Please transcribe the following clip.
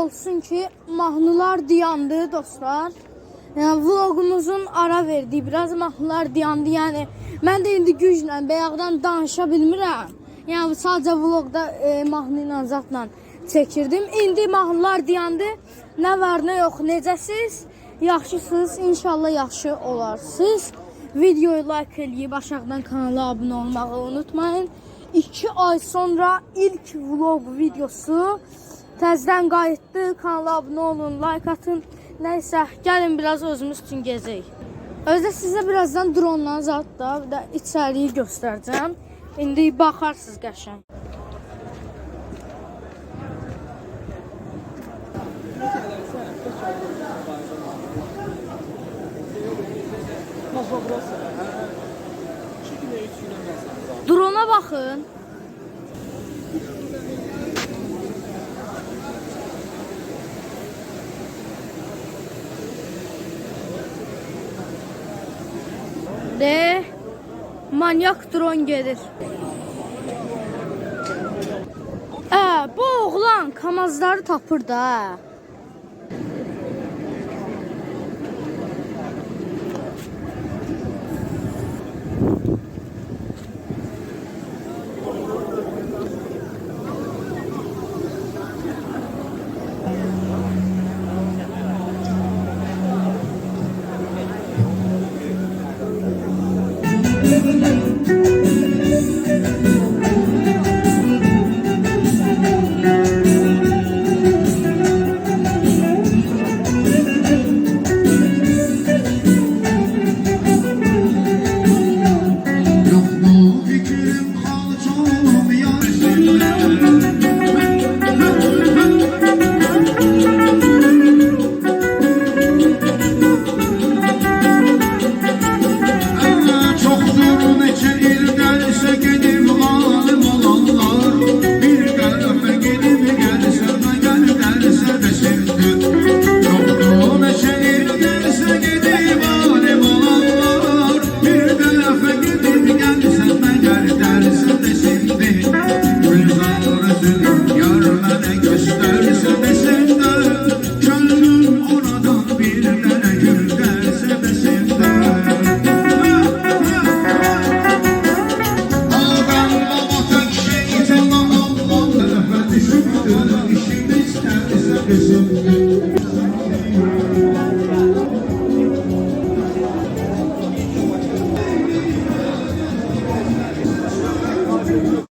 olsun ki mahnılar dayandı dostlar. Yəni vlogumuzun ara verdiyi biraz mahnılar dayandı. Yəni mən də indi güclə bayaqdan danışa bilmirəm. Yəni sadəcə vlogda mahnı ilə zatla çəkirdim. İndi mahnılar dayandı. Nə var, nə yox, necəsiz? Yaxşısınız, inşallah yaxşı olarsınız. Videoyu like eləyib aşağıdan kanala abunə olmağı unutmayın. 2 ay sonra ilk vlog videosu təzədən qayıtdı. Kanala abunə olun, like atın. Nəysə, gəlin biraz özümüz üçün gezək. Özdə sizə birazdan dronla zatda bir də içəriyi göstərəcəm. İndi baxarsınız qəşəng. Drona baxın. De manyak dron gelir. Bu oğlan kamazları tapır da. Bizim